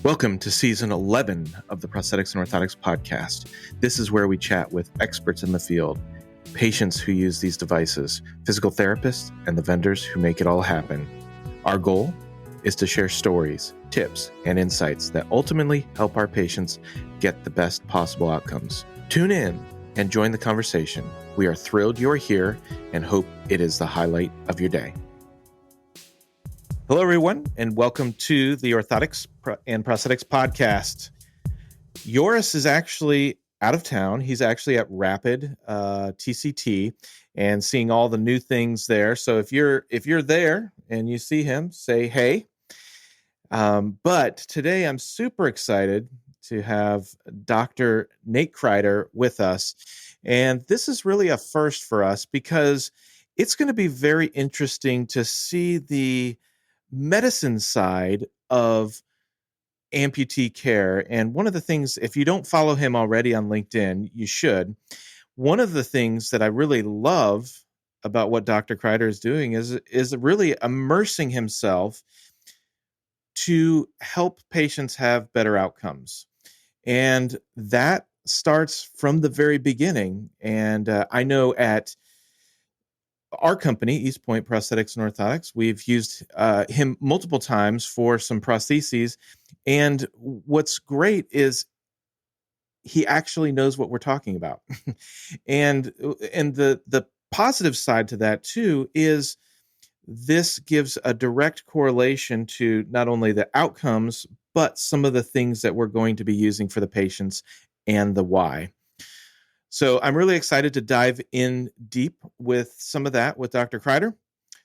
Welcome to Season 11 of the Prosthetics and Orthotics Podcast. This is where we chat with experts in the field, patients who use these devices, physical therapists, and the vendors who make it all happen. Our goal is to share stories, tips, and insights that ultimately help our patients get the best possible outcomes. Tune in and join the conversation. We are thrilled you're here and hope it is the highlight of your day. Hello, everyone, and welcome to the Orthotics and Prosthetics Podcast. Joris is actually out of town. He's actually at Rapid TCT and seeing all the new things there. So if you're there and you see him, say hey. But today I'm super excited to have Dr. Nate Crider with us. And this is really a first for us because it's going to be very interesting to see the medicine side of amputee care. And one of the things, if you don't follow him already on LinkedIn, you should. One of the things that I really love about what Dr. Crider is doing is really immersing himself to help patients have better outcomes. And that starts from the very beginning. And I know at our company, East Point Prosthetics and Orthotics, we've used him multiple times for some prostheses. And what's great is he actually knows what we're talking about. and the positive side to that, too, is this gives a direct correlation to not only the outcomes, but some of the things that we're going to be using for the patients and the why. So I'm really excited to dive in deep with some of that with Dr. Crider.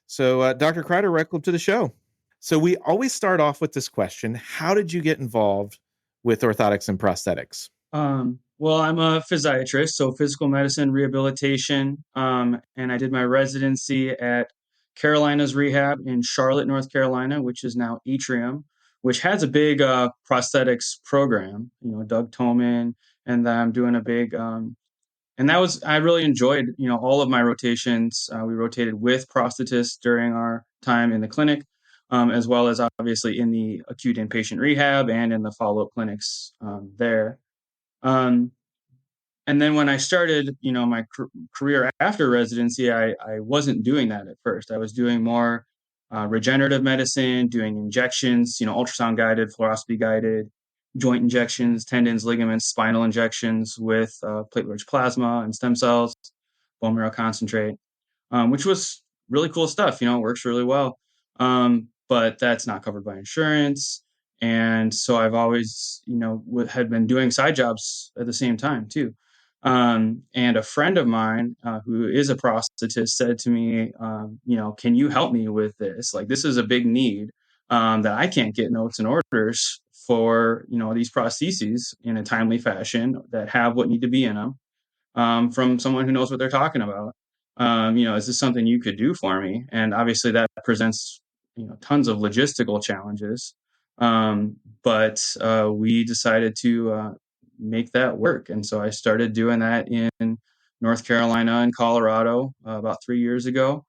So Dr. Crider, welcome to the show. So we always start off with this question: how did you get involved with orthotics and prosthetics? Well, I'm a physiatrist, so physical medicine, rehabilitation, and I did my residency at Carolina's Rehab in Charlotte, North Carolina, which is now Atrium, which has a big prosthetics program. Doug Toman, and I'm doing a big and I really enjoyed, all of my rotations. We rotated with prosthetists during our time in the clinic, as well as obviously in the acute inpatient rehab and in the follow-up clinics there. Um, and then when I started, my career after residency, I wasn't doing that at first. I was doing more regenerative medicine, doing injections, ultrasound guided, fluoroscopy guided, joint injections, tendons, ligaments, spinal injections with platelet-rich plasma and stem cells, bone marrow concentrate, which was really cool stuff. It works really well. But that's not covered by insurance. And so I've always, had been doing side jobs at the same time too. And a friend of mine who is a prosthetist said to me, can you help me with this? Like, this is a big need that I can't get notes and orders for, these prostheses in a timely fashion that have what need to be in them from someone who knows what they're talking about. Is this something you could do for me? And obviously that presents, tons of logistical challenges. But we decided to make that work. And so I started doing that in North Carolina and Colorado about 3 years ago.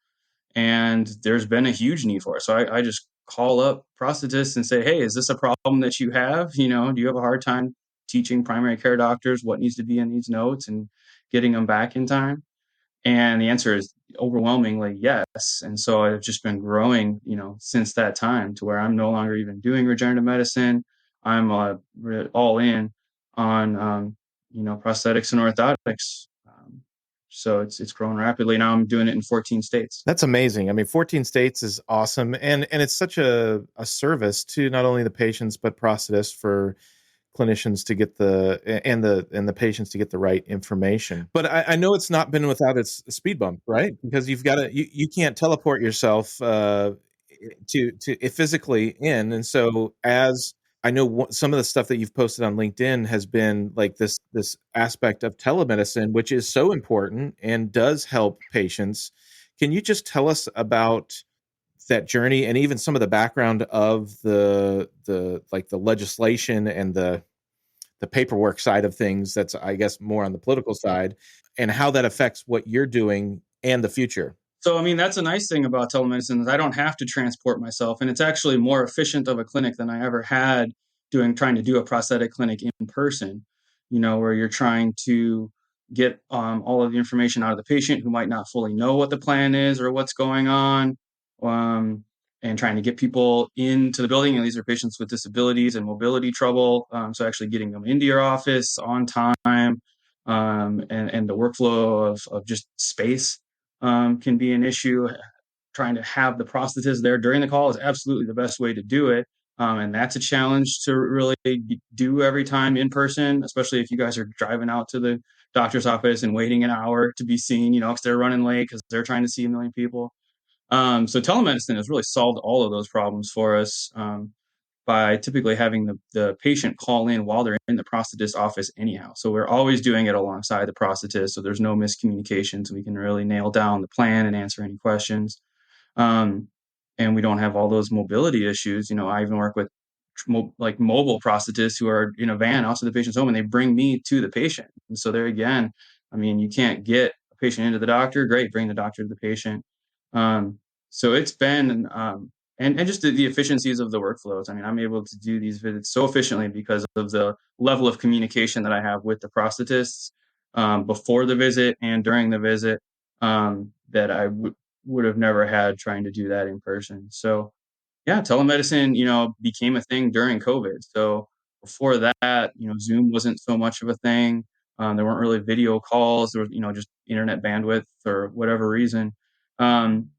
And there's been a huge need for it. So I just call up prosthetists and say, hey, is this a problem that you have? Do you have a hard time teaching primary care doctors what needs to be in these notes and getting them back in time? And the answer is overwhelmingly yes. And so I've just been growing, since that time to where I'm no longer even doing regenerative medicine. I'm all in on, prosthetics and orthotics. So it's growing rapidly. Now I'm doing it in 14 states. That's amazing. I mean, 14 states is awesome. And it's such a service to not only the patients, but prosthetists for clinicians to get the patients to get the right information. But I know it's not been without its speed bump, right? Because you can't teleport yourself to physically in. And so as I know, some of the stuff that you've posted on LinkedIn has been like this aspect of telemedicine, which is so important and does help patients. Can you just tell us about that journey and even some of the background of the legislation and the paperwork side of things? That's, I guess, more on the political side, and how that affects what you're doing and the future. So, that's a nice thing about telemedicine is I don't have to transport myself, and it's actually more efficient of a clinic than I ever had trying to do a prosthetic clinic in person, where you're trying to get all of the information out of the patient who might not fully know what the plan is or what's going on, and trying to get people into the building. And these are patients with disabilities and mobility trouble. So actually getting them into your office on time, and the workflow of just space can be an issue. Trying to have the prosthetist there during the call is absolutely the best way to do it. And that's a challenge to really do every time in person, especially if you guys are driving out to the doctor's office and waiting an hour to be seen, because they're running late because they're trying to see a million people. So telemedicine has really solved all of those problems for us, by typically having the patient call in while they're in the prosthetist office anyhow. So we're always doing it alongside the prosthetist, so there's no miscommunication, so we can really nail down the plan and answer any questions. Um, and we don't have all those mobility issues. I even work with like mobile prosthetists who are in a van out to the patient's home, and they bring me to the patient. And so there again, you can't get a patient into the doctor. Great, bring the doctor to the patient. So it's been, and just the efficiencies of the workflows. I'm able to do these visits so efficiently because of the level of communication that I have with the prosthetists, before the visit and during the visit, that I would have never had trying to do that in person. So yeah, telemedicine, became a thing during COVID. So before that, Zoom wasn't so much of a thing. There weren't really video calls. There was, just internet bandwidth for whatever reason. Um,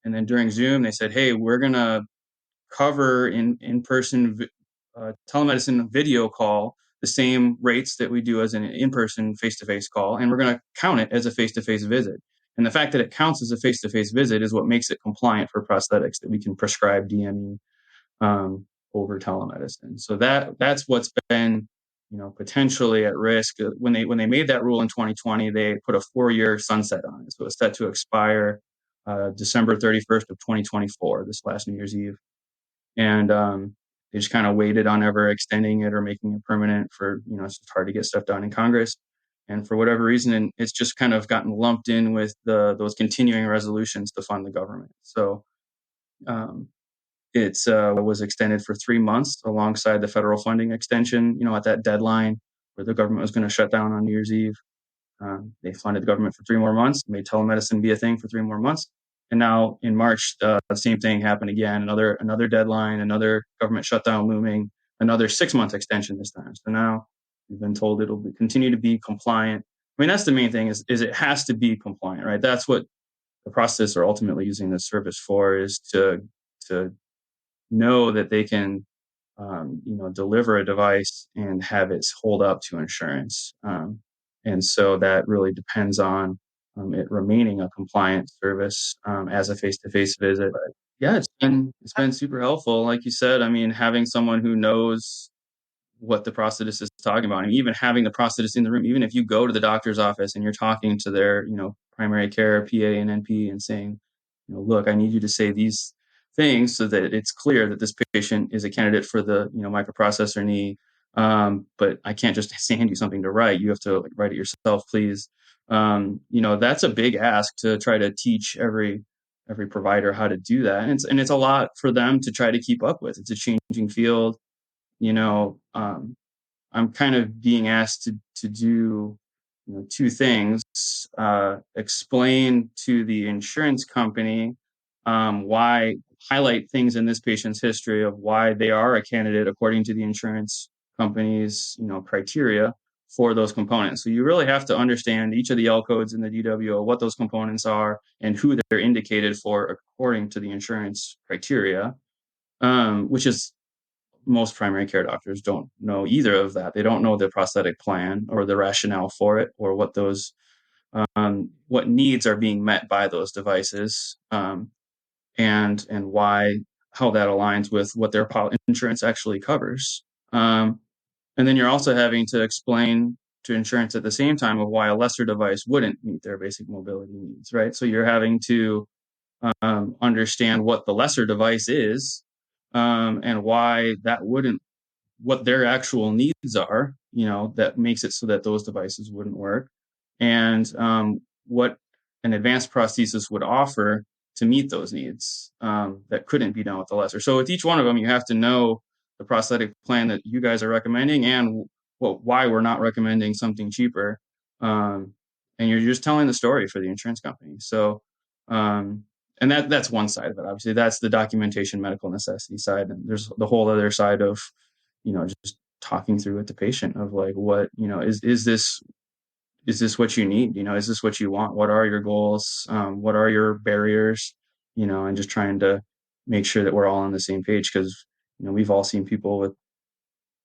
and then during Zoom, they said, "Hey, we're gonna cover in-person telemedicine video call the same rates that we do as an in-person face-to-face call, and we're going to count it as a face-to-face visit." And the fact that it counts as a face-to-face visit is what makes it compliant for prosthetics, that we can prescribe DME over telemedicine. So that's what's been, potentially at risk. When they made that rule in 2020, they put a 4-year sunset on it, so it's set to expire December 31st of 2024, this last New Year's Eve. And they just kind of waited on ever extending it or making it permanent for, it's just hard to get stuff done in Congress. And for whatever reason, it's just kind of gotten lumped in with those continuing resolutions to fund the government. So um, it's was extended for 3 months alongside the federal funding extension, at that deadline where the government was going to shut down on New Year's Eve. They funded the government for 3 more months, made telemedicine be a thing for 3 more months. And now in March, the same thing happened again, another deadline, another government shutdown looming, another 6 month extension this time. So now we've been told continue to be compliant. That's the main thing is it has to be compliant, right? That's what the process are ultimately using this service for, is to know that they can, deliver a device and have it hold up to insurance. And so that really depends on it remaining a compliant service as a face-to-face visit. But yeah, it's been super helpful. Like you said, having someone who knows what the prosthetist is talking about, and even having the prosthetist in the room, even if you go to the doctor's office and you're talking to their, primary care PA and NP and saying, look, I need you to say these things so that it's clear that this patient is a candidate for the, microprocessor knee. But I can't just hand you something to write. You have to write it yourself, please. That's a big ask to try to teach every provider how to do that. And it's a lot for them to try to keep up with. It's a changing field. I'm kind of being asked to do, two things: explain to the insurance company why, highlight things in this patient's history of why they are a candidate according to the insurance company's, criteria for those components. So you really have to understand each of the L codes in the DWO, what those components are, and who they're indicated for according to the insurance criteria, which is, most primary care doctors don't know either of that. They don't know the prosthetic plan or the rationale for it, or what needs are being met by those devices, and how that aligns with what their insurance actually covers. And then you're also having to explain to insurance at the same time of why a lesser device wouldn't meet their basic mobility needs, right? So you're having to understand what the lesser device is, and why that wouldn't, what their actual needs are, that makes it so that those devices wouldn't work, and what an advanced prosthesis would offer to meet those needs, that couldn't be done with the lesser. So with each one of them, you have to know the prosthetic plan that you guys are recommending, and why we're not recommending something cheaper. Um, and you're just telling the story for the insurance company. So, and that's one side of it. Obviously, that's the documentation medical necessity side, and there's the whole other side of, just talking through with the patient of like, what, is this what you need? Is this what you want? What are your goals? What are your barriers? And just trying to make sure that we're all on the same page, because we've all seen people with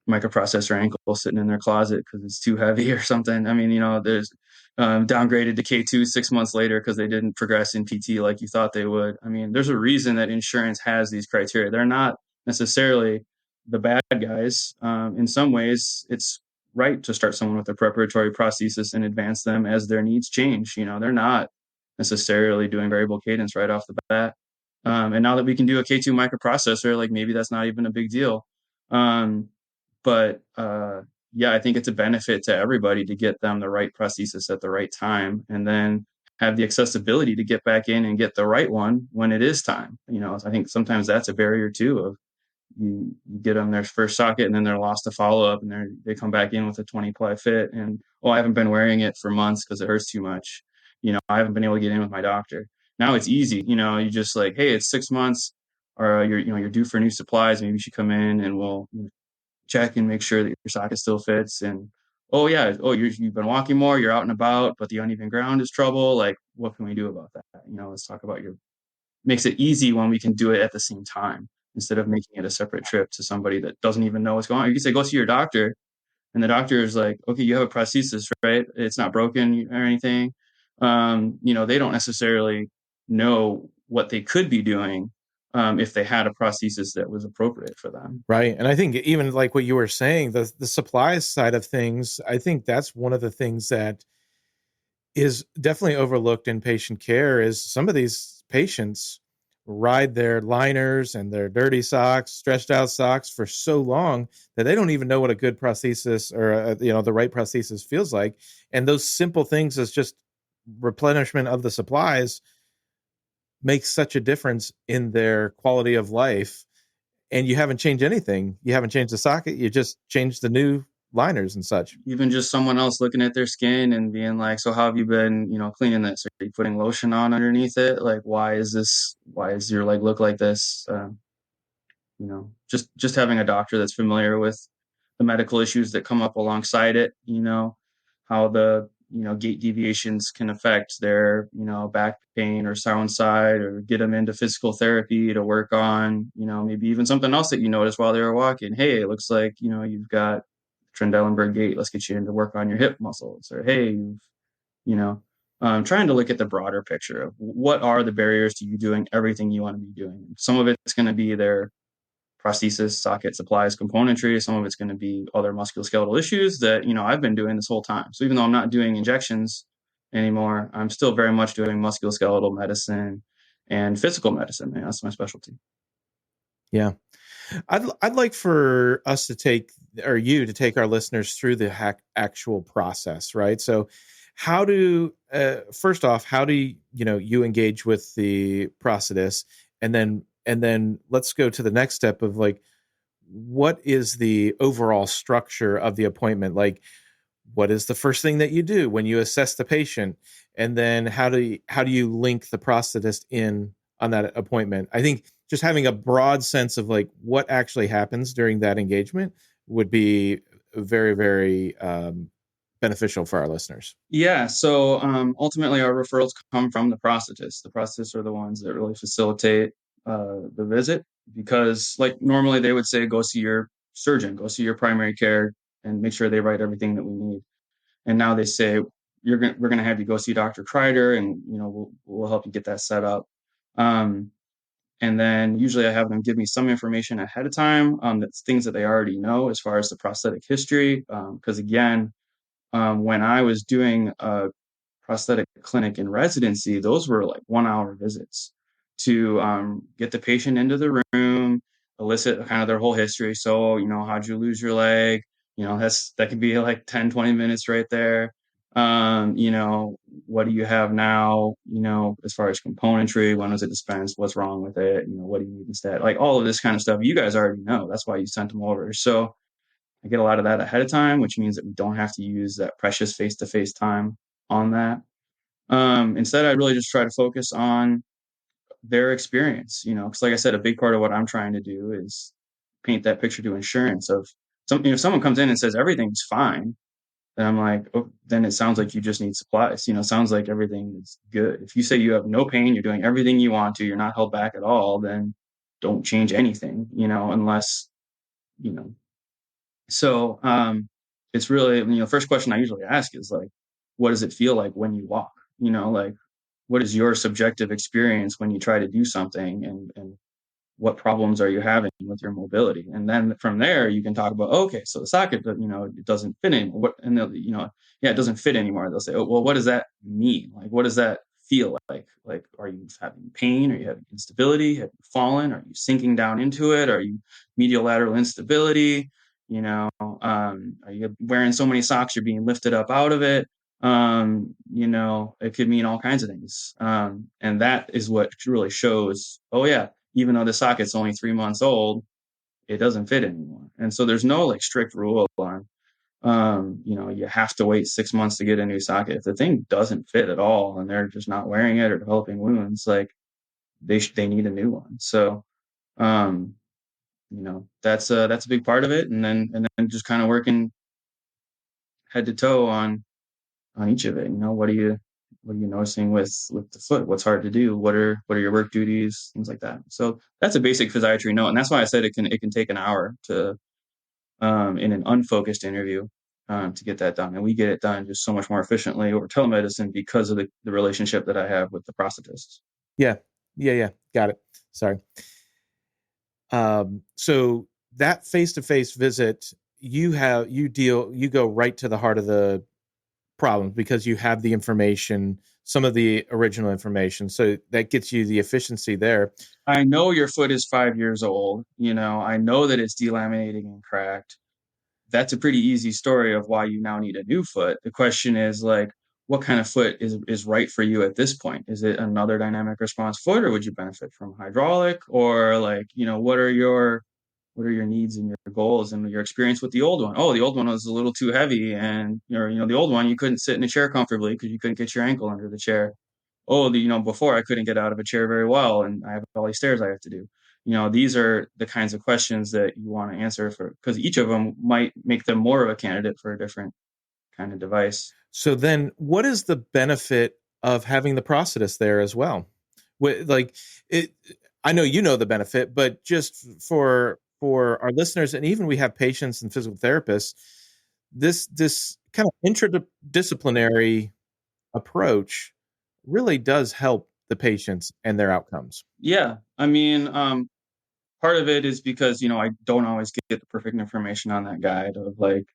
microprocessor ankle sitting in their closet because it's too heavy or something. I mean, there's downgraded to K2 6 months later because they didn't progress in PT like you thought they would. I mean, there's a reason that insurance has these criteria. They're not necessarily the bad guys. In some ways, it's right to start someone with a preparatory prosthesis and advance them as their needs change. They're not necessarily doing variable cadence right off the bat. And now that we can do a K2 microprocessor, like maybe that's not even a big deal. But yeah, I think it's a benefit to everybody to get them the right prosthesis at the right time, and then have the accessibility to get back in and get the right one when it is time. I think sometimes that's a barrier too, of you get them their first socket and then they're lost to follow up, and they come back in with a 20 ply fit, and I haven't been wearing it for months because it hurts too much. I haven't been able to get in with my doctor. Now it's easy. You just like, hey, it's 6 months, or you're due for new supplies. Maybe you should come in and we'll check and make sure that your socket still fits. And oh yeah, you've been walking more, you're out and about, but the uneven ground is trouble. Like, what can we do about that? Let's talk about makes it easy when we can do it at the same time, instead of making it a separate trip to somebody that doesn't even know what's going on. You can say, go see your doctor, and the doctor is like, okay, you have a prosthesis, right? It's not broken or anything. They don't necessarily know what they could be doing if they had a prosthesis that was appropriate for them. Right. And I think even like what you were saying, the supplies side of things, I think that's one of the things that is definitely overlooked in patient care. Is some of these patients ride their liners and their dirty socks, stretched out socks for so long that they don't even know what a good prosthesis, or the right prosthesis feels like. And those simple things as just replenishment of the supplies makes such a difference in their quality of life. And you haven't changed anything. You haven't changed the socket. You just changed the new liners and such. Even just someone else looking at their skin and being like, so how have you been, cleaning this? Are you putting lotion on underneath it? Like, why is your leg look like this? Just having a doctor that's familiar with the medical issues that come up alongside it, how the, gait deviations can affect their, back pain or sound side, or get them into physical therapy to work on, maybe even something else that you noticed while they were walking. Hey, it looks like, you've got Trendelenburg gait. Let's get you in to work on your hip muscles. Or, hey, you know, trying to look at the broader picture of what are the barriers to you doing everything you want to be doing. Some of it's going to be their prosthesis, socket, supplies, componentry. Some of it's going to be other musculoskeletal issues that, I've been doing this whole time. So even though I'm not doing injections anymore, I'm still very much doing musculoskeletal medicine and physical medicine. That's my specialty. Yeah. I'd like for us to take, or you to take our listeners through the actual process, right? So how do, first off, how do you engage with the prosthetist? And then let's go to the next step of like, what is the overall structure of the appointment? Like, what is the first thing that you do when you assess the patient? And then how do you link the prosthetist in on that appointment? I think just having a broad sense of like what actually happens during that engagement would be very, very beneficial for our listeners. Yeah. So ultimately, our referrals come from the prosthetists. The prosthetists are the ones that really facilitate the visit, because, like, normally they would say, go see your surgeon, go see your primary care, and make sure they write everything that we need. And now they say, we're gonna have you go see Dr. Crider, and we'll help you get that set up. And then usually I have them give me some information ahead of time. That's things that they already know as far as the prosthetic history. Because again, when I was doing a prosthetic clinic in residency, those were like 1 hour visits to get the patient into the room, elicit kind of their whole history. So, how'd you lose your leg? That could be like 10, 20 minutes right there. You know, what do you have now? You know, as far as componentry, when was it dispensed? What's wrong with it? You know, what do you need instead? Like all of this kind of stuff. You guys already know. That's why you sent them over. So I get a lot of that ahead of time, which means that we don't have to use that precious face-to-face time on that. Instead, I really just try to focus on their experience, you know, because like I said, a big part of what I'm trying to do is paint that picture to insurance of some, you know, someone comes in and says everything's fine. And I'm like, oh, then it sounds like you just need supplies. You know, sounds like everything is good. If you say you have no pain, you're doing everything you want to, you're not held back at all, then don't change anything, you know, unless, you know. So it's really, you know, first question I usually ask is like, what does it feel like when you walk? You know, like what is your subjective experience when you try to do something, and what problems are you having with your mobility? And then from there, you can talk about, okay, so the socket, you know, it doesn't fit anymore. What, and they'll, you know, yeah, it doesn't fit anymore. They'll say, oh, well, what does that mean? Like, what does that feel like? Like, are you having pain? Are you having instability? Have you fallen? Are you sinking down into it? Are you medial lateral instability? You know, are you wearing so many socks you're being lifted up out of it? You know, it could mean all kinds of things. And that is what really shows, oh yeah, even though the socket's only 3 months old, it doesn't fit anymore. And so there's no like strict rule on, you know, you have to wait 6 months to get a new socket. If the thing doesn't fit at all and they're just not wearing it or developing wounds, like they need a new one. So, um, you know, that's a big part of it. And then just kind of working head to toe on each of it. You know, what are you noticing with the foot? What's hard to do? What are your work duties? Things like that. So that's a basic physiatry note, and that's why I said it can take an hour to in an unfocused interview to get that done, and we get it done just so much more efficiently over telemedicine because of the relationship that I have with the prosthetists. Yeah. Yeah. Got it. Sorry. So that face-to-face visit, you go right to the heart of the problem because you have the information, some of the original information. So that gets you the efficiency there. I know your foot is 5 years old. You know, I know that it's delaminating and cracked. That's a pretty easy story of why you now need a new foot. The question is like, what kind of foot is right for you at this point? Is it another dynamic response foot, or would you benefit from hydraulic? Or like, you know, what are your needs and your goals and your experience with the old one? Oh, the old one was a little too heavy, and you know, the old one you couldn't sit in a chair comfortably because you couldn't get your ankle under the chair. Oh, you know, before I couldn't get out of a chair very well, and I have all these stairs I have to do. You know, these are the kinds of questions that you want to answer for, because each of them might make them more of a candidate for a different kind of device. So then what is the benefit of having the prosthetist there as well? Like it, I know you know the benefit, but just for our listeners, and even we have patients and physical therapists, this kind of interdisciplinary approach really does help the patients and their outcomes. Yeah, I mean, part of it is because you know I don't always get the perfect information on that guide of like,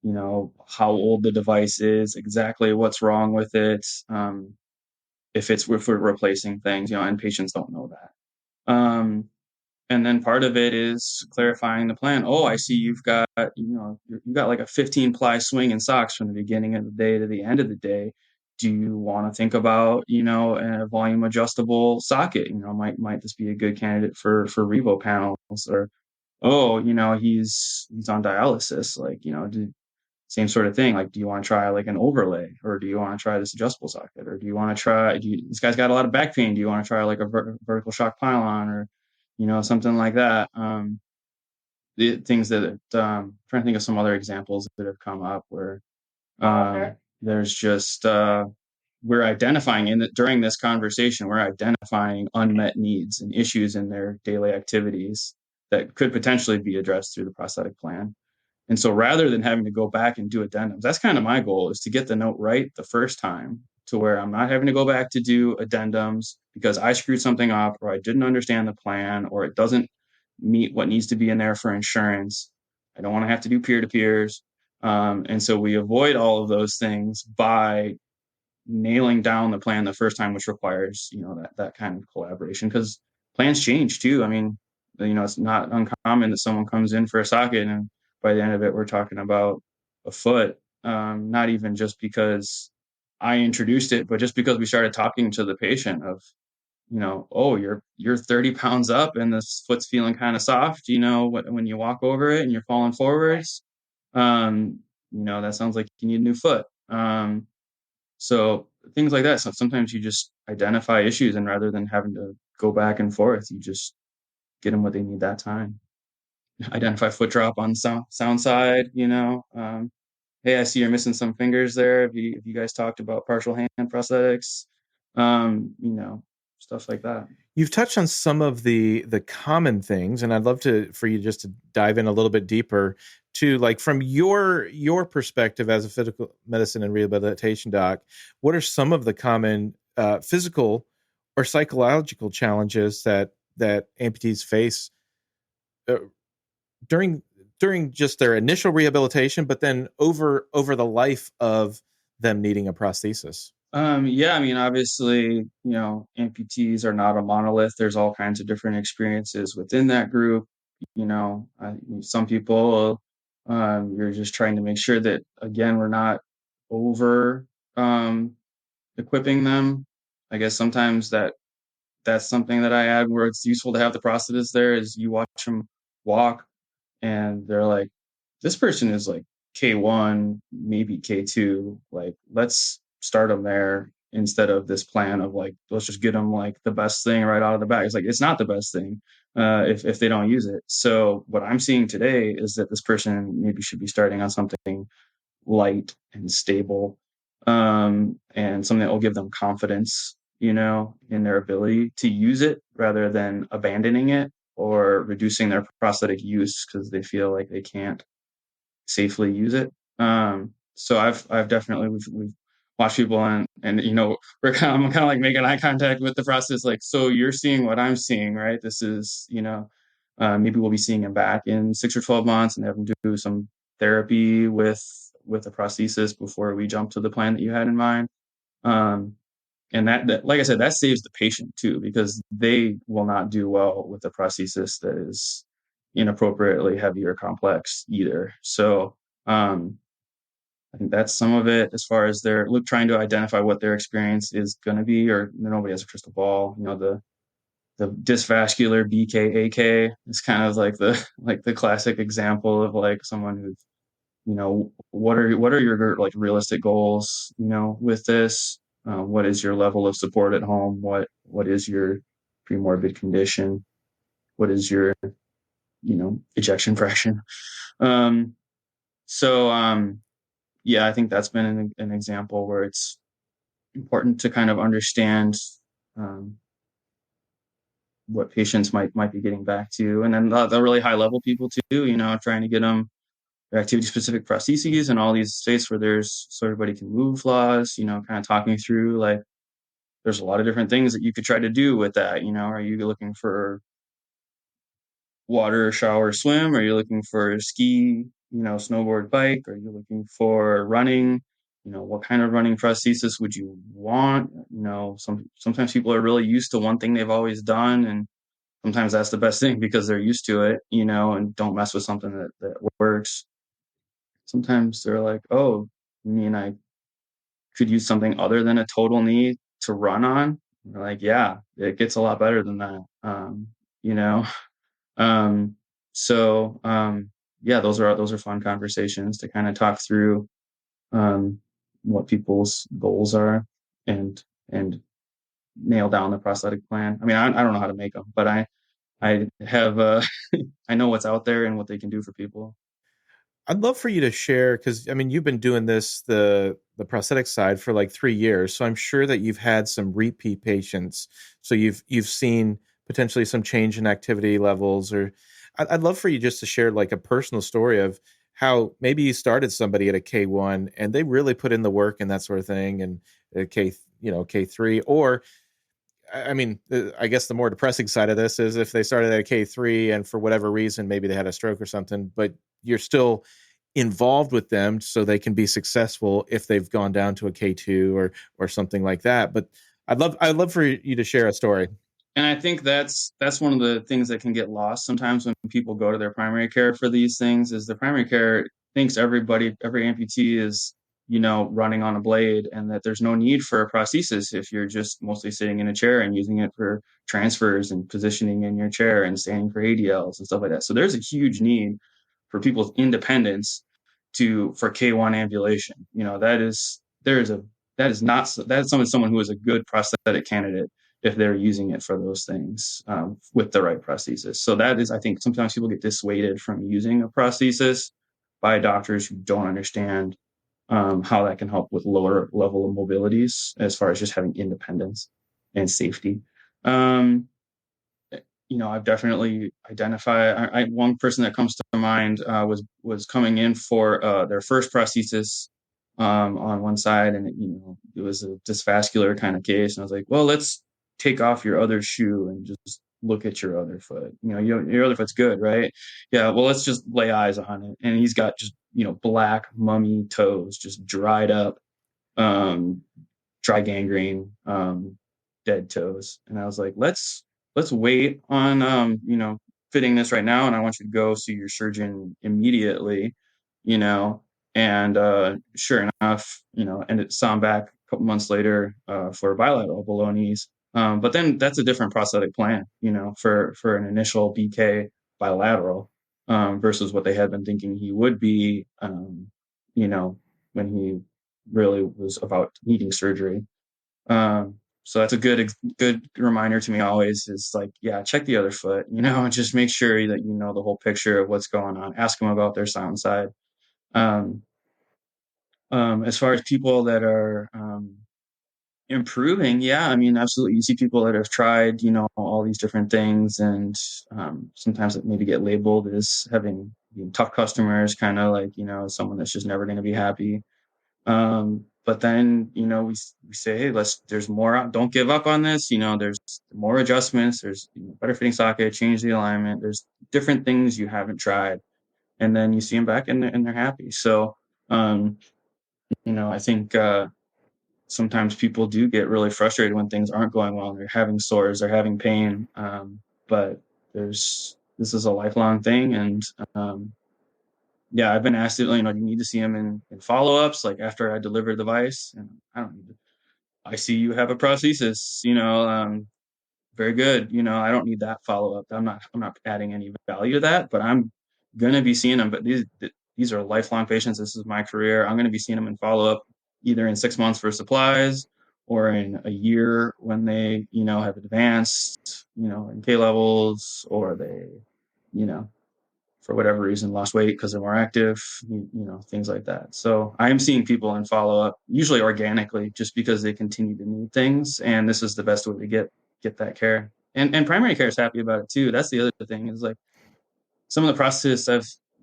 you know, how old the device is, exactly what's wrong with it, if we're replacing things, you know, and patients don't know that. And then part of it is clarifying the plan. Oh, I see you've got, you know, you've got like a 15 ply swing and socks from the beginning of the day to the end of the day. Do you want to think about, you know, a volume adjustable socket? You know, might this be a good candidate for Revo panels? Or oh, you know, he's on dialysis. Like, you know, same sort of thing. Like, do you want to try like an overlay, or do you want to try this adjustable socket, or do you want to try? This guy's got a lot of back pain. Do you want to try like a vertical shock pylon, or you know, something like that? The things that trying to think of some other examples that have come up where there's just we're identifying during this conversation, we're identifying unmet needs and issues in their daily activities that could potentially be addressed through the prosthetic plan. And so rather than having to go back and do addendums, that's kind of my goal, is to get the note right the first time to where I'm not having to go back to do addendums because I screwed something up or I didn't understand the plan or it doesn't meet what needs to be in there for insurance. I don't want to have to do peer-to-peers. And so we avoid all of those things by nailing down the plan the first time, which requires, you know, that kind of collaboration because plans change too. I mean, you know, it's not uncommon that someone comes in for a socket and by the end of it, we're talking about a foot. Not even just because I introduced it, but just because we started talking to the patient of, oh, you're 30 pounds up and this foot's feeling kind of soft, when you walk over it and you're falling forwards, um, that sounds like you need a new foot. So things like that. So sometimes you just identify issues, and rather than having to go back and forth, you just get them what they need that time. Identify foot drop on sound side, hey, I see you're missing some fingers there. If you guys talked about partial hand prosthetics, um, you know, stuff like that. You've touched on some of the common things, and I'd love to for you just to dive in a little bit deeper to, like, from your perspective as a physical medicine and rehabilitation doc. What are some of the common physical or psychological challenges that amputees face uh, during during just their initial rehabilitation, but then over the life of them needing a prosthesis? Yeah, I mean, obviously, amputees are not a monolith. There's all kinds of different experiences within that group. Some people, you're just trying to make sure that, again, we're not over um, equipping them. I guess sometimes that's something that I add where it's useful to have the prosthetist there is you watch them walk and they're like, this person is like K1, maybe K2. Like, let's start them there instead of this plan of like, let's just get them like the best thing right out of the bag. It's like, it's not the best thing if they don't use it. So what I'm seeing today is that this person maybe should be starting on something light and stable, and something that will give them confidence, in their ability to use it rather than abandoning it or reducing their prosthetic use because they feel like they can't safely use it. So I've definitely we've watched people and I'm kind of like making eye contact with the process, like, so you're seeing what I'm seeing, right? This is, maybe we'll be seeing him back in 6 or 12 months and have him do some therapy with a prosthesis before we jump to the plan that you had in mind. Um, and that, like I said, that saves the patient too, because they will not do well with a prosthesis that is inappropriately heavy or complex either. So um, I think that's some of it as far as they're trying to identify what their experience is going to be, or nobody has a crystal ball. The dysvascular BKAK is kind of like the classic example of like someone who, what are your like realistic goals, with this? What is your level of support at home? What is your premorbid condition? What is your, ejection fraction? Um, so yeah, I think that's been an example where it's important to kind of understand um, what patients might be getting back to, and then the really high level people too. Trying to get them activity specific prostheses and all these states where there's so everybody can move laws, kind of talking through like there's a lot of different things that you could try to do with that. Are you looking for water, shower, swim? Are you looking for ski, snowboard, bike? Are you looking for running? What kind of running prosthesis would you want? Sometimes people are really used to one thing they've always done, and sometimes that's the best thing because they're used to it, and don't mess with something that works. Sometimes they're like, oh, you mean I could use something other than a total knee to run on? We're like, yeah, it gets a lot better than that. You know, um, so yeah, those are fun conversations to kind of talk through um, what people's goals are and nail down the prosthetic plan. I mean, I don't know how to make them, but I have I know what's out there and what they can do for people. I'd love for you to share, because I mean, you've been doing this the prosthetic side for like 3 years, so I'm sure that you've had some repeat patients. So you've seen potentially some change in activity levels, or I'd love for you just to share like a personal story of how maybe you started somebody at a K1 and they really put in the work and that sort of thing, and a K3, or I mean, I guess the more depressing side of this is if they started at a K3 and for whatever reason, maybe they had a stroke or something, but you're still involved with them so they can be successful if they've gone down to a K2 or something like that. But I'd love for you to share a story. And I think that's one of the things that can get lost sometimes when people go to their primary care for these things is the primary care thinks every amputee is, running on a blade, and that there's no need for a prosthesis if you're just mostly sitting in a chair and using it for transfers and positioning in your chair and standing for ADLs and stuff like that. So there's a huge need for people's independence for K1 ambulation. That is someone who is a good prosthetic candidate if they're using it for those things, with the right prosthesis. So that is, I think, sometimes people get dissuaded from using a prosthesis by doctors who don't understand how that can help with lower level of mobilities as far as just having independence and safety. Um, I've definitely identified. One person that comes to mind was coming in for their first prosthesis on one side, and it was a dysvascular kind of case. And I was like, well, let's take off your other shoe and just look at your other foot. Your other foot's good, right? Yeah. Well, let's just lay eyes on it. And he's got just black mummy toes, just dried up, um, dry gangrene, dead toes. And I was like, let's wait on fitting this right now, and I want you to go see your surgeon immediately, you know. And sure enough, saw him back a couple months later for bilateral below knees. But then that's a different prosthetic plan, for an initial BK bilateral, versus what they had been thinking he would be, when he really was about needing surgery. So that's a good reminder to me always, is like, yeah, check the other foot, and just make sure that you know the whole picture of what's going on. Ask them about their sound side. Um, as far as people that are improving, yeah, I mean, absolutely. You see people that have tried, all these different things, and sometimes it maybe get labeled as having tough customers, kind of like, someone that's just never going to be happy. But then, we say, hey, there's more, don't give up on this. There's more adjustments, there's better fitting socket, change the alignment. There's different things you haven't tried. And then you see them back and they're happy. So, um, I think, sometimes people do get really frustrated when things aren't going well. They're having sores, they're having pain. But this is a lifelong thing. And, yeah, I've been asked, do you need to see him in follow-ups, like after I deliver the device? And I don't need to. I see you have a prosthesis, very good. I don't need that follow-up. I'm not adding any value to that, but I'm gonna be seeing them. But these are lifelong patients. This is my career. I'm gonna be seeing them in follow-up either in 6 months for supplies, or in a year when they, have advanced, in K levels, or they, you know, for whatever reason lost weight because they're more active, things like that. So I am seeing people in follow up, usually organically, just because they continue to need things, and this is the best way to get that care. And primary care is happy about it too. That's the other thing, is like, some of the processes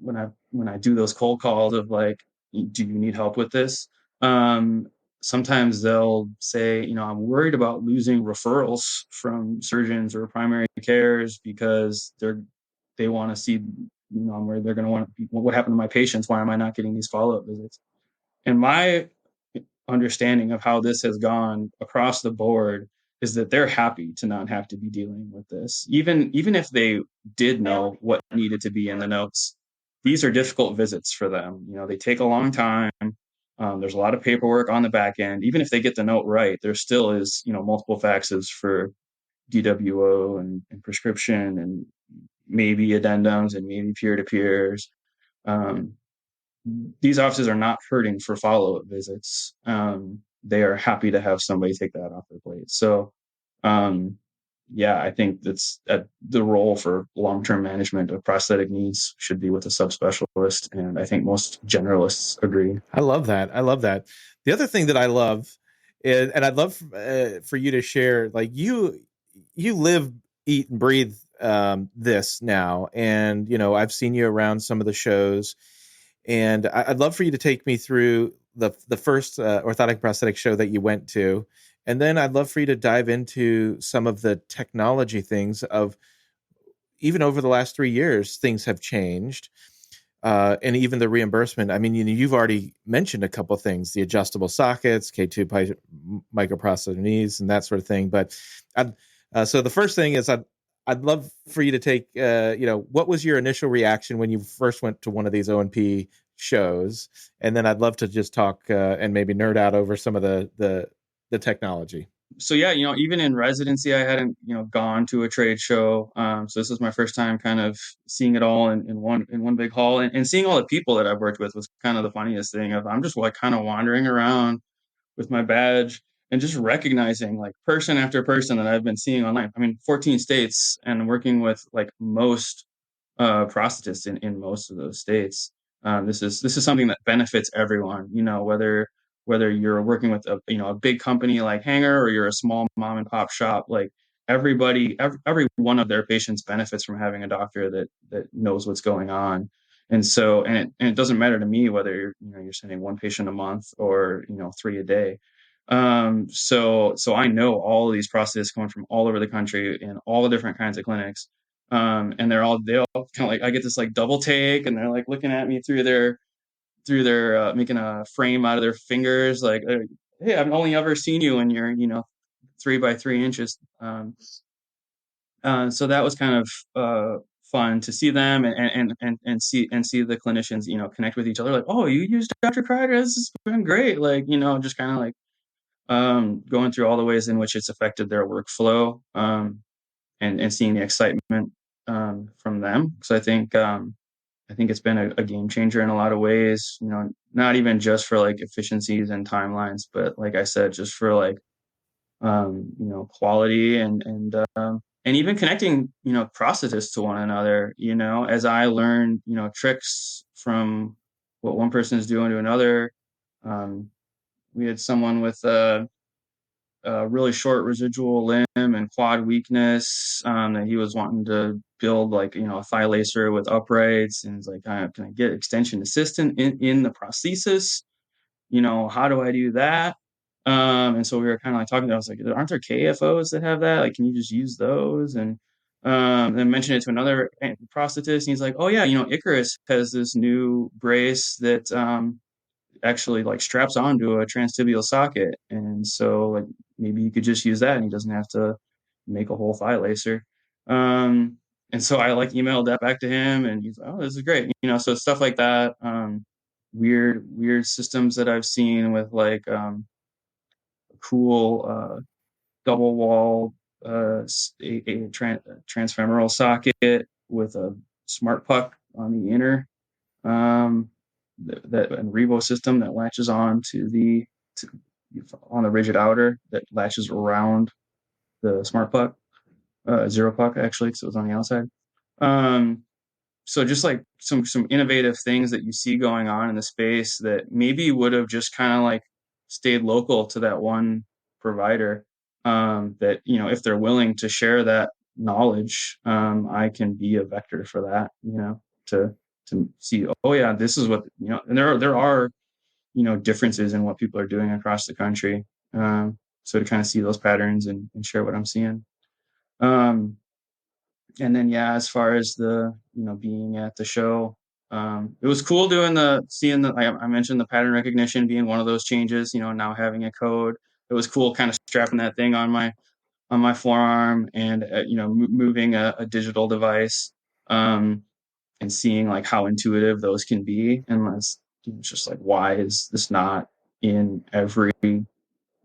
when I do those cold calls of like, do you need help with this? Um, Sometimes they'll say, I'm worried about losing referrals from surgeons or primary cares, because they want to see, where they're going to want to, what happened to my patients? Why am I not getting these follow-up visits? And my understanding of how this has gone across the board is that they're happy to not have to be dealing with this. Even if they did know what needed to be in the notes, these are difficult visits for them. They take a long time. There's a lot of paperwork on the back end. Even if they get the note right, there still is, multiple faxes for DWO and prescription, and maybe addendums, and maybe peer-to-peers. Um, these offices are not hurting for follow-up visits. They are happy to have somebody take that off their plate. So, yeah, I think that's the role for long-term management of prosthetic needs should be with a subspecialist, and I think most generalists agree. I love that. I love that. The other thing that I love is, and I'd love for you to share, like, you live, eat, and breathe this now, and I've seen you around some of the shows, and I'd love for you to take me through the first orthotic prosthetic show that you went to, and then I'd love for you to dive into some of the technology things of, even over the last 3 years, things have changed, and even the reimbursement. I mean, you've already mentioned a couple of things: the adjustable sockets, K2 microprocessor knees, and that sort of thing. But so the first thing is, I'd love for you to take, what was your initial reaction when you first went to one of these O&P shows, and then I'd love to just talk and maybe nerd out over some of the technology. So yeah, even in residency, I hadn't, gone to a trade show. So this was my first time kind of seeing it all in one big hall, and seeing all the people that I've worked with was kind of the funniest thing. Of I'm just like kind of wandering around with my badge and just recognizing like person after person that I've been seeing online. I mean, 14 states and working with like most prosthetists in most of those states. This is something that benefits everyone. Whether you're working with a big company like Hanger, or you're a small mom and pop shop, like every one of their patients benefits from having a doctor that knows what's going on. And it doesn't matter to me whether you're sending one patient a month or three a day. So I know all of these prosthetists coming from all over the country in all the different kinds of clinics. And they all kind of like, I get this like double take, and they're like looking at me through their making a frame out of their fingers, like, hey, I've only ever seen you when you're 3 by 3 inches. So that was kind of fun to see them, and see the clinicians connect with each other, like, oh, you used Dr. Crider, this has been great, like just kind of like going through all the ways in which it's affected their workflow, and seeing the excitement from them. So I think it's been a game changer in a lot of ways. Not even just for like efficiencies and timelines, but like I said, just for like quality, and even connecting prosthetists to one another. As I learned tricks from what one person is doing to another. We had someone with really short residual limb and quad weakness, that he was wanting to build like a thigh lacer with uprights, and he's like, can I get extension assistant in the prosthesis? How do I do that? And so we were kind of like talking. I was like, aren't there KFOs that have that? Like, can you just use those? And then mentioned it to another prosthetist, and he's like, oh yeah, Icarus has this new brace that actually like straps onto a transtibial socket, and so like maybe you could just use that, and he doesn't have to make a whole thigh lacer. And so I like emailed that back to him, and he's like, oh, this is great. So stuff like that. Weird systems that I've seen with like cool double wall transfemoral socket with a smart puck on the inner, um, that and Revo system that latches on to, on the rigid outer, that latches around the smart puck, zero puck actually, because it was on the outside. Um, so just like some innovative things that you see going on in the space that maybe would have just kind of like stayed local to that one provider. That if they're willing to share that knowledge, I can be a vector for that. To see, oh yeah, this is what and there are differences in what people are doing across the country. So to kind of see those patterns, and share what I'm seeing. Um, and then yeah, as far as the being at the show, it was cool seeing I mentioned the pattern recognition being one of those changes. Now having a code, it was cool kind of strapping that thing on my forearm, and moving a digital device, and seeing like how intuitive those can be. And it's just like, why is this not in every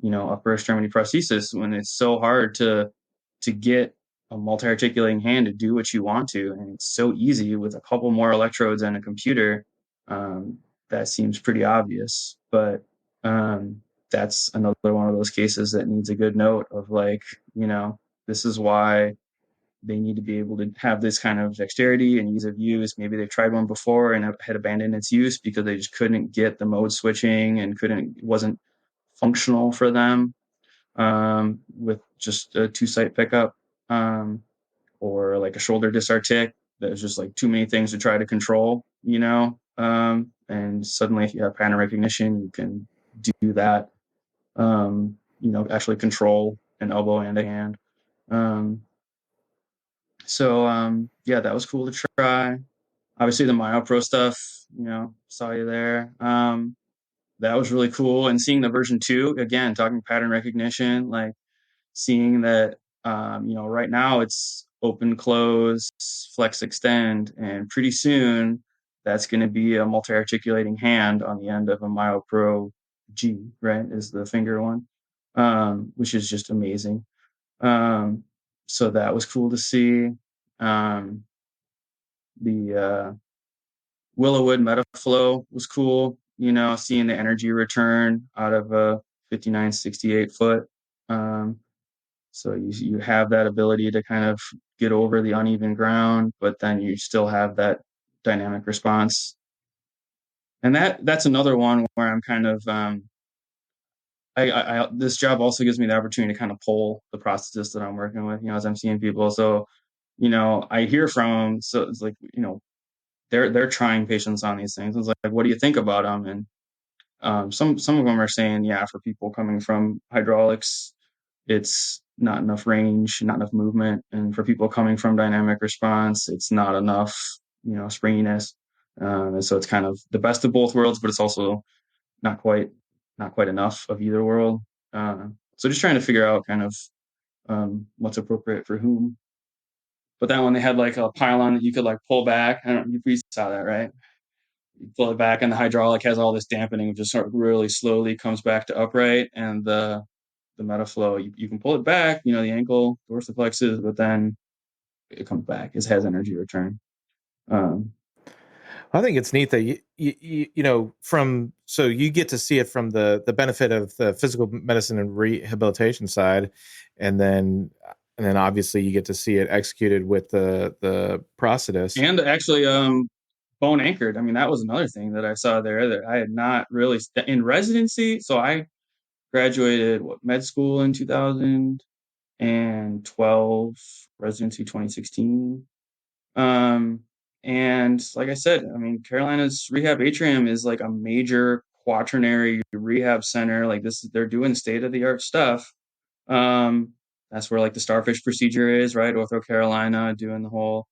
upper extremity prosthesis, when it's so hard to get a multi-articulating hand to do what you want to, and it's so easy with a couple more electrodes and a computer. um, that seems pretty obvious, but that's another one of those cases that needs a good note of like, this is why they need to be able to have this kind of dexterity and ease of use. Maybe they've tried one before and had abandoned its use because they just couldn't get the mode switching, and wasn't functional for them, with just a two-site pickup, or like a shoulder disartic that was just like too many things to try to control. And suddenly, if you have pattern recognition, you can do that. Actually control an elbow and a hand. Um, so yeah, that was cool to try. Obviously, the MyoPro stuff, saw you there. That was really cool, and seeing the version 2 again, talking pattern recognition, like seeing that, right now it's open, close, flex, extend, and pretty soon that's going to be a multi-articulating hand on the end of a MyoPro G, right? Is the finger one, which is just amazing. So that was cool to see. Um, the Willowwood Metaflow was cool, seeing the energy return out of a 5968 foot. So you have that ability to kind of get over the uneven ground, but then you still have that dynamic response. And that's another one where I'm kind of this job also gives me the opportunity to kind of poll the prosthetists that I'm working with, as I'm seeing people. So, I hear from them. So it's like, they're trying patients on these things. It's like, what do you think about them? And some of them are saying, yeah, for people coming from hydraulics, it's not enough range, not enough movement, and for people coming from dynamic response, it's not enough, springiness. And so it's kind of the best of both worlds, but it's also not quite enough of either world. So just trying to figure out kind of what's appropriate for whom. But that one, they had like a pylon that you could like pull back. I don't know if you saw that, right? You pull it back, and the hydraulic has all this dampening, just sort of really slowly comes back to upright. And the Metaflow, you can pull it back, the ankle dorsiflexes, but then it comes back. It has energy return. Um, I think it's neat that so you get to see it from the benefit of the physical medicine and rehabilitation side, and then obviously you get to see it executed with the prosthetist. and actually, bone anchored. I mean, that was another thing that I saw there that I had not really in residency. So I graduated med school in 2012, residency 2016. And like I said, I mean, Carolina's Rehab Atrium is like a major quaternary rehab center. Like they're doing state of the art stuff. Um, that's where like the starfish procedure is, right? Ortho Carolina doing the whole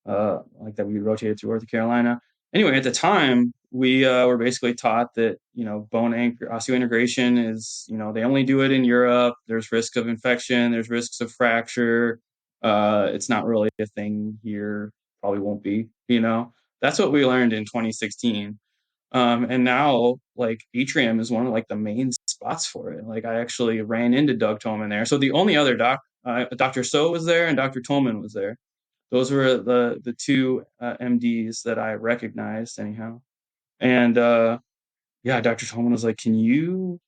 like that we rotated through Ortho Carolina. Anyway, at the time, we were basically taught that bone anchor osseointegration is they only do it in Europe. There's risk of infection. There's risks of fracture. It's not really a thing here. Probably won't be. That's what we learned in 2016. And now like Atrium is one of like the main spots for it. Like I actually ran into Doug Tolman there. So the only other Dr. So was there and Dr. Tolman was there. Those were the two MDs that I recognized anyhow. And yeah, Dr. Tolman was like, can you,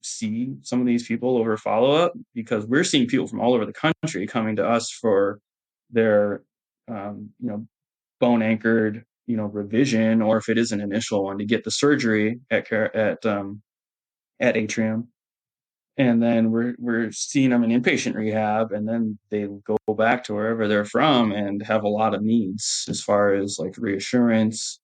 see some of these people over follow up? Because we're seeing people from all over the country coming to us for their, bone anchored, revision, or if it is an initial one, to get the surgery at Atrium. And then we're seeing them in inpatient rehab, and then they go back to wherever they're from and have a lot of needs as far as like reassurance,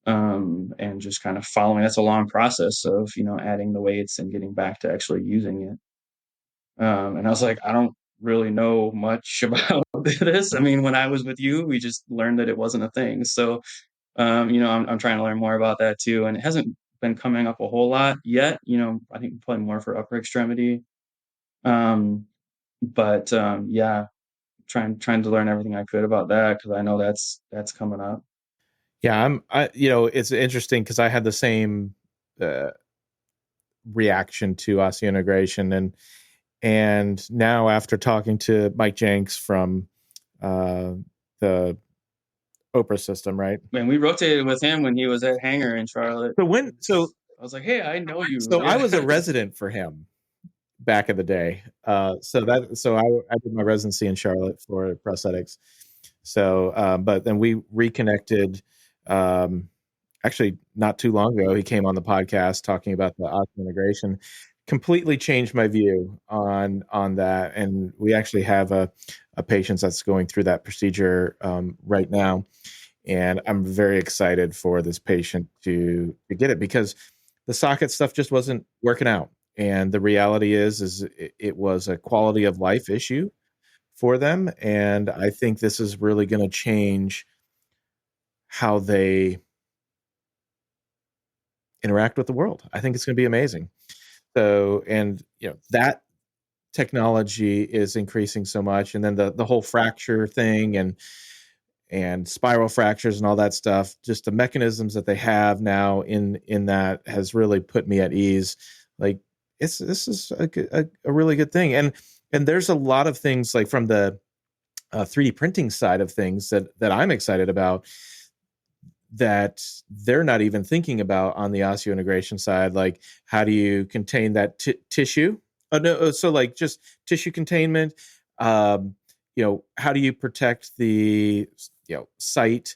and just kind of following. That's a long process of adding the weights and getting back to actually using it. And I was like, I don't really know much about this. I mean, when I was with you, we just learned that it wasn't a thing. So I'm trying to learn more about that too, and it hasn't been coming up a whole lot yet. I think probably more for upper extremity. But yeah, trying to learn everything I could about that because I know that's coming up. Yeah, it's interesting because I had the same uh, reaction to osseointegration, and now after talking to Mike Jenks from the Oprah system, right? Man, we rotated with him when he was at Hanger in Charlotte. So I was like, hey, I know you. so Yeah. I was a resident for him back in the day. So I did my residency in Charlotte for prosthetics. So, but then we reconnected. Actually, not too long ago, he came on the podcast talking about the osseointegration. Completely changed my view on that, and we actually have a patient that's going through that procedure right now, and I'm very excited for this patient to get it because the socket stuff just wasn't working out, and the reality is it was a quality of life issue for them, and I think this is really going to change how they interact with the world. I think it's going to be amazing. So, and that technology is increasing so much, and then the whole fracture thing, and spiral fractures and all that stuff. Just the mechanisms that they have now in that has really put me at ease. Like this is a really good thing. And there's a lot of things like from the 3D printing side of things that I'm excited about that they're not even thinking about on the osseointegration side. Like, how do you contain that tissue? No, so like just tissue containment. How do you protect the site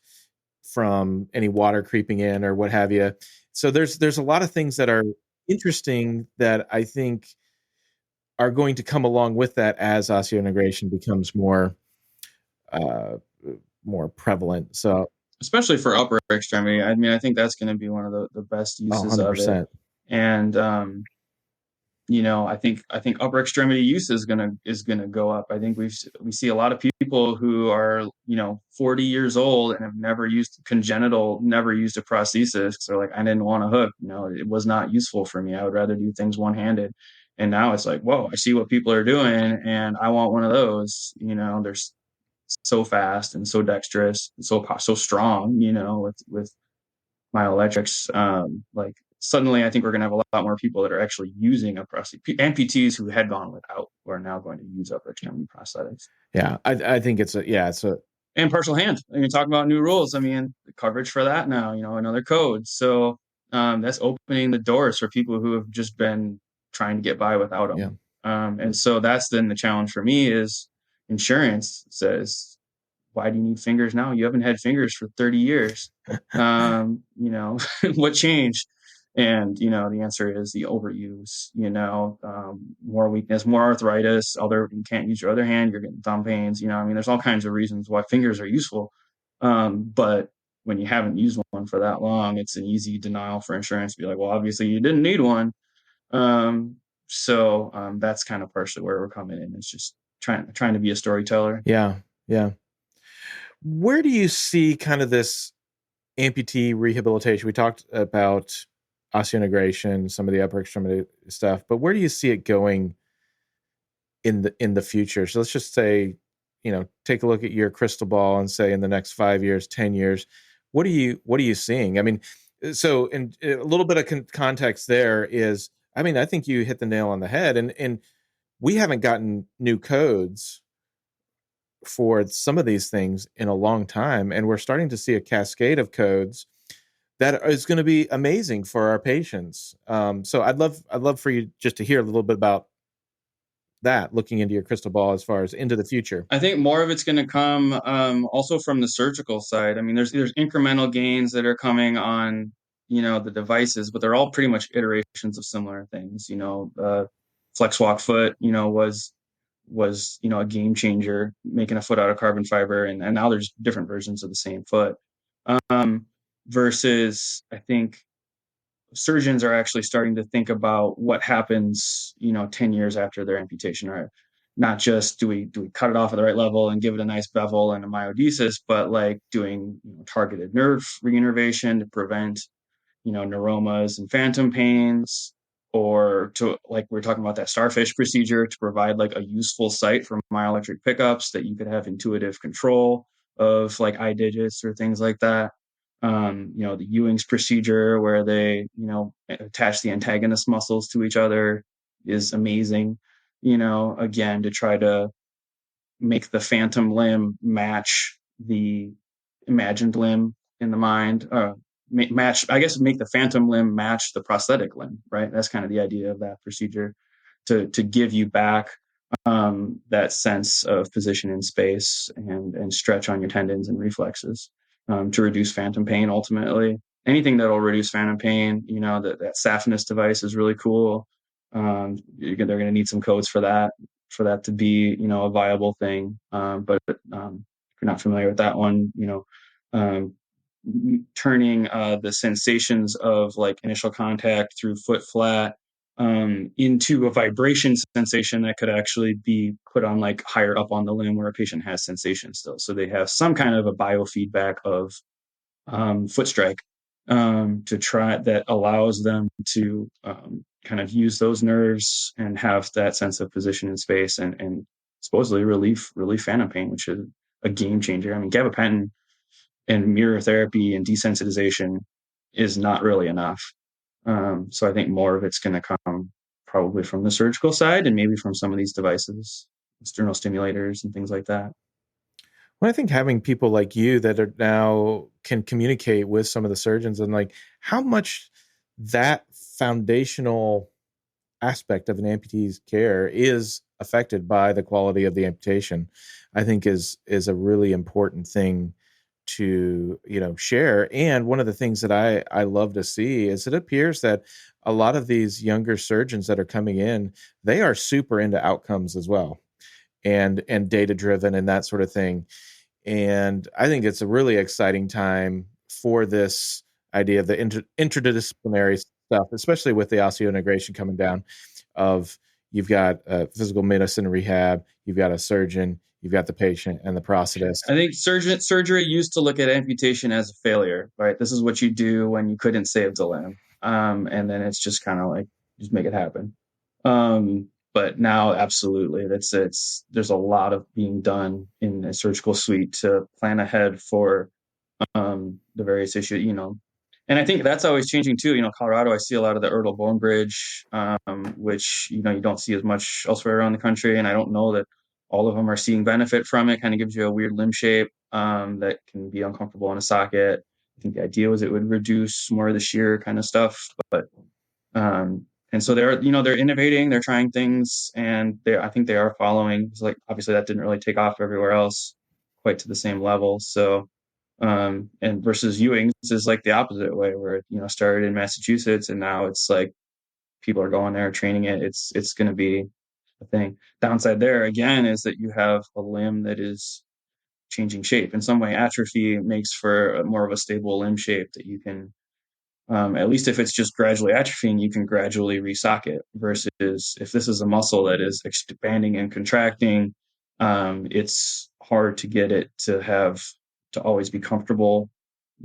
from any water creeping in or what have you? So there's a lot of things that are interesting that I think are going to come along with that as osseointegration becomes uh, more prevalent. So, especially for upper extremity. I mean, I think that's going to be one of the best uses of it. 100%. And I think upper extremity use is gonna go up. I think we see a lot of people who are 40 years old and have never used a prosthesis. They're like, I didn't want a hook. It was not useful for me. I would rather do things one-handed. And now it's like, whoa, I see what people are doing, and I want one of those. They're so fast and so dexterous, and so strong. With myoelectrics. Like suddenly, I think we're going to have a lot more people that are actually using a prosthetic. Amputees who had gone without who are now going to use upper extremity prosthetics. Yeah, I think it's and partial hand. I mean, talking about new rules. I mean, the coverage for that now. Another code. So that's opening the doors for people who have just been trying to get by without them. Yeah. And so that's then the challenge for me is insurance says, why do you need fingers now? You haven't had fingers for 30 years. What changed? And, the answer is the overuse, more weakness, more arthritis, you can't use your other hand, you're getting thumb pains, there's all kinds of reasons why fingers are useful. But when you haven't used one for that long, it's an easy denial for insurance to be like, well, obviously you didn't need one. So that's kind of partially where we're coming in. It's just trying to be a storyteller. Yeah. Yeah. Where do you see kind of this amputee rehabilitation? We talked about osseointegration, some of the upper extremity stuff, but where do you see it going in the future? So let's just say, take a look at your crystal ball and say in the next 5 years, 10 years, what are you seeing? I mean, so in a little bit of context there is, I mean, I think you hit the nail on the head, and we haven't gotten new codes for some of these things in a long time, and we're starting to see a cascade of codes that is going to be amazing for our patients. So I'd love for you just to hear a little bit about that, looking into your crystal ball as far as into the future. I think more of it's going to come also from the surgical side. I mean, there's incremental gains that are coming on the devices, but they're all pretty much iterations of similar things. Flex walk foot was a game changer, making a foot out of carbon fiber, and now there's different versions of the same foot. Versus, I think surgeons are actually starting to think about what happens 10 years after their amputation, or not just do we cut it off at the right level and give it a nice bevel and a myodesis, but like doing targeted nerve reinnervation to prevent neuromas and phantom pains, or to, like we're talking about, that starfish procedure to provide like a useful site for myoelectric pickups that you could have intuitive control of, like eye digits or things like that. The Ewing's procedure where they attach the antagonist muscles to each other is amazing. Again, to try to make the phantom limb match the imagined limb in the mind, make the phantom limb match the prosthetic limb, right? That's kind of the idea of that procedure, to give you back that sense of position in space and stretch on your tendons and reflexes, to reduce phantom pain. Ultimately, anything that will reduce phantom pain, that Saphenous device is really cool. They're going to need some codes for that to be a viable thing. But if you're not familiar with that one, turning the sensations of like initial contact through foot flat into a vibration sensation that could actually be put on like higher up on the limb where a patient has sensation still. So they have some kind of a biofeedback of foot strike, to try, that allows them to kind of use those nerves and have that sense of position in space, and supposedly relief phantom pain, which is a game changer. I mean, gabapentin and mirror therapy and desensitization is not really enough. So I think more of it's going to come probably from the surgical side and maybe from some of these devices, external stimulators and things like that. Well, I think having people like you that are now can communicate with some of the surgeons and like how much that foundational aspect of an amputee's care is affected by the quality of the amputation, I think is a really important thing to share. And one of the things that I love to see is it appears that a lot of these younger surgeons that are coming in, they are super into outcomes as well, and data driven and that sort of thing. And I think it's a really exciting time for this idea of the interdisciplinary stuff, especially with the osseointegration coming down. Of You've got physical medicine rehab, you've got a surgeon, you've got the patient, and the prosthetist. I think surgery used to look at amputation as a failure, right? This is what you do when you couldn't save the limb. And then it's just kind of like, just make it happen. But now, absolutely, there's a lot of being done in a surgical suite to plan ahead for the various issues, and I think that's always changing too. Colorado, I see a lot of the Erdl bone bridge, which, you don't see as much elsewhere around the country. And I don't know that all of them are seeing benefit from it. Kind of gives you a weird limb shape that can be uncomfortable in a socket. I think the idea was it would reduce more of the shear kind of stuff. But and so they're innovating, they're trying things, and I think they are following. It's like, obviously that didn't really take off everywhere else quite to the same level. So and versus Ewing's is like the opposite way, where it, started in Massachusetts and now it's like people are going there training it. It's going to be a thing. Downside there again is that you have a limb that is changing shape in some way. Atrophy makes for more of a stable limb shape that you can, at least if it's just gradually atrophying, you can gradually resocket. Versus if this is a muscle that is expanding and contracting, it's hard to get it to always be comfortable.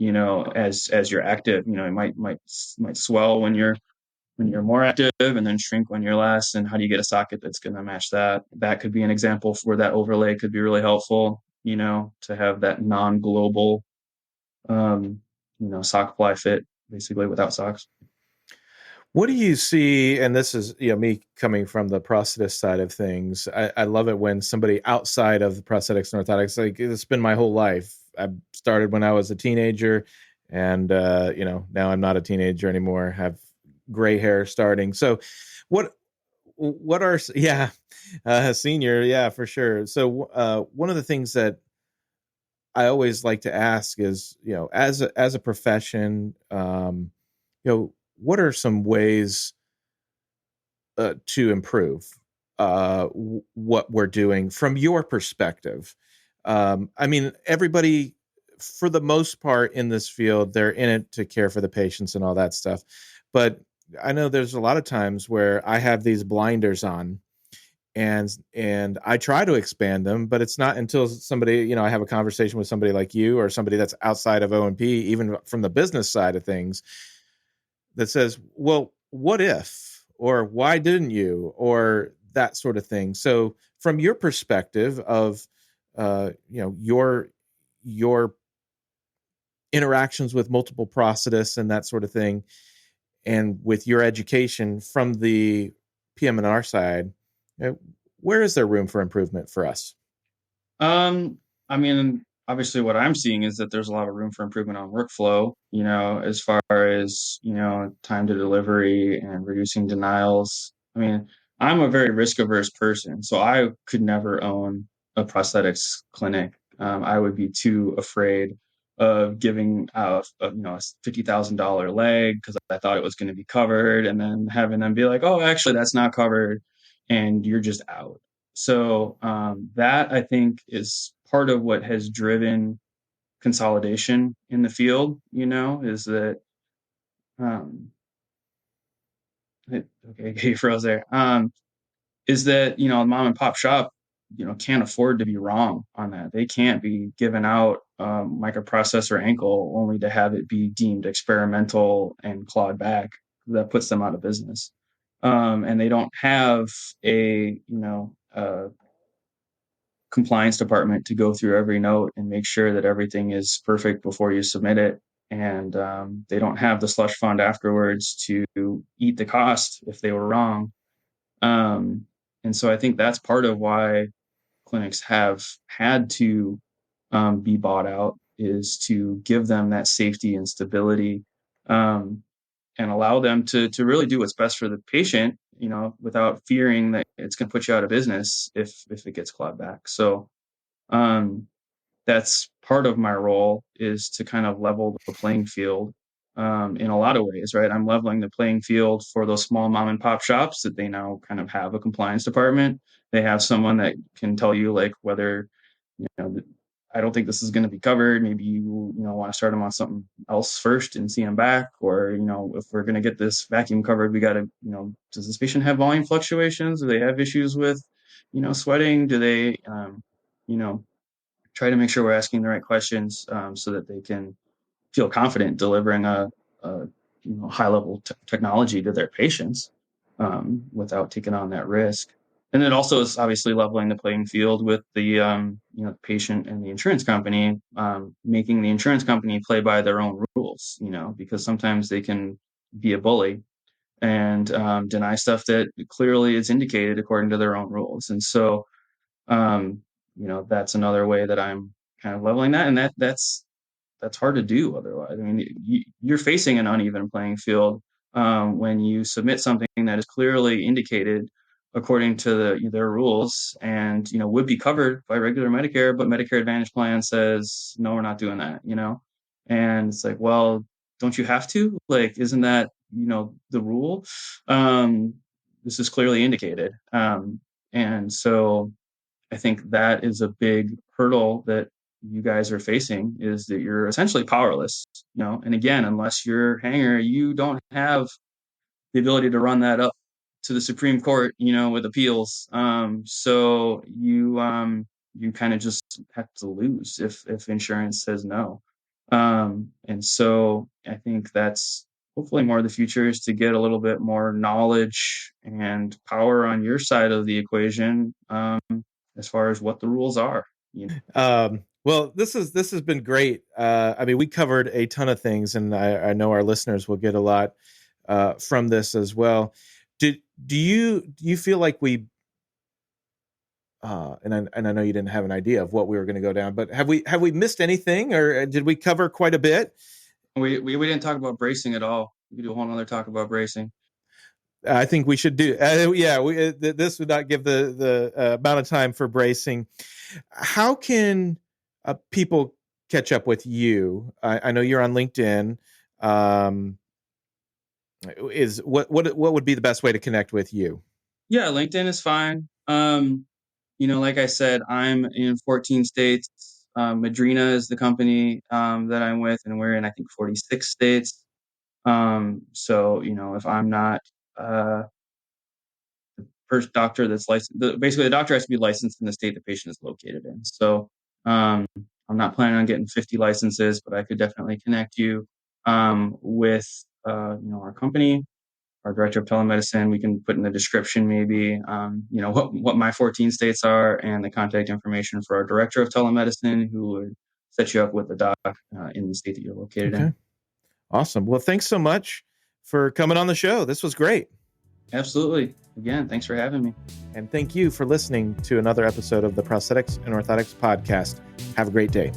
As you're active, it might swell when you're more active and then shrink when you're less. And how do you get a socket that's going to match that? That could be an example where that overlay could be really helpful. To have that non-global, sock ply fit basically without socks. What do you see? And this is, me coming from the prosthetist side of things. I love it when somebody outside of the prosthetics and orthotics, like it's been my whole life. I started when I was a teenager, and now I'm not a teenager anymore. Have gray hair starting. So, what are yeah, senior, yeah, for sure. So, one of the things that I always like to ask is, as a profession, what are some ways to improve what we're doing from your perspective? I mean, everybody, for the most part in this field, they're in it to care for the patients and all that stuff. But I know there's a lot of times where I have these blinders on, and I try to expand them, but it's not until somebody, I have a conversation with somebody like you or somebody that's outside of O&P, even from the business side of things, that says, well, what if, or why didn't you, or that sort of thing. So from your perspective of, your interactions with multiple prosthetists and that sort of thing, and with your education from the PM&R side, where is there room for improvement for us? I mean, obviously what I'm seeing is that there's a lot of room for improvement on workflow, as far as, time to delivery and reducing denials. I mean, I'm a very risk averse person, so I could never own a prosthetics clinic. I would be too afraid of giving out a $50,000 leg because I thought it was going to be covered, and then having them be like, oh, actually that's not covered, and you're just out. So that I think is part of what has driven consolidation in the field, is that, um, okay, he froze there. Is that, a mom and pop shop, can't afford to be wrong on that. They can't be giving out microprocessor ankle only to have it be deemed experimental and clawed back. That puts them out of business. And they don't have a compliance department to go through every note and make sure that everything is perfect before you submit it. And they don't have the slush fund afterwards to eat the cost if they were wrong. And so I think that's part of why clinics have had to be bought out, is to give them that safety and stability, and allow them to really do what's best for the patient, without fearing that it's going to put you out of business if it gets clawed back. So um, that's part of my role, is to kind of level the playing field in a lot of ways, right? I'm leveling the playing field for those small mom and pop shops that they now kind of have a compliance department. They have someone that can tell you like whether, you know, I don't think this is going to be covered. Maybe you want to start them on something else first and see them back, or if we're going to get this vacuum covered, we got to, does this patient have volume fluctuations? Do they have issues with, sweating? Do they, you know, try to make sure we're asking the right questions, so that they can feel confident delivering a high level technology to their patients, without taking on that risk. And it also is obviously leveling the playing field with the patient and the insurance company, making the insurance company play by their own rules, because sometimes they can be a bully and deny stuff that clearly is indicated according to their own rules. And so um, that's another way that I'm kind of leveling that, and that's hard to do otherwise. I mean, you're facing an uneven playing field when you submit something that is clearly indicated according to their rules, and would be covered by regular Medicare, but Medicare Advantage plan says no, we're not doing that. And it's like, well, don't you have to? Like, isn't that the rule? Um, this is clearly indicated, and so I think that is a big hurdle that you guys are facing, is that you're essentially powerless, and again, unless you're hanger, you don't have the ability to run that up to the Supreme Court, with appeals. So you kind of just have to lose if insurance says no. And so I think that's hopefully more of the future, is to get a little bit more knowledge and power on your side of the equation, as far as what the rules are. Well, this has been great. I mean, we covered a ton of things, and I know our listeners will get a lot from this as well. Do you feel like we and I know you didn't have an idea of what we were going to go down, but have we missed anything, or did we cover quite a bit? We didn't talk about bracing at all. We could do a whole other talk about bracing. I think we should do. This would not give the amount of time for bracing. How can people catch up with you? I know you're on LinkedIn. Is what would be the best way to connect with you? Yeah, LinkedIn is fine. Like I said, I'm in 14 states. Madrina is the company that I'm with, and we're in, I think, 46 states. So, if I'm not the first doctor that's licensed, basically the doctor has to be licensed in the state the patient is located in. So, I'm not planning on getting 50 licenses, but I could definitely connect you with, our company, our director of telemedicine. We can put in the description maybe, what my 14 states are, and the contact information for our director of telemedicine, who would set you up with a doc in the state that you're located in. Awesome. Well, thanks so much for coming on the show. This was great. Absolutely. Again, thanks for having me. And thank you for listening to another episode of the Prosthetics and Orthotics Podcast. Have a great day.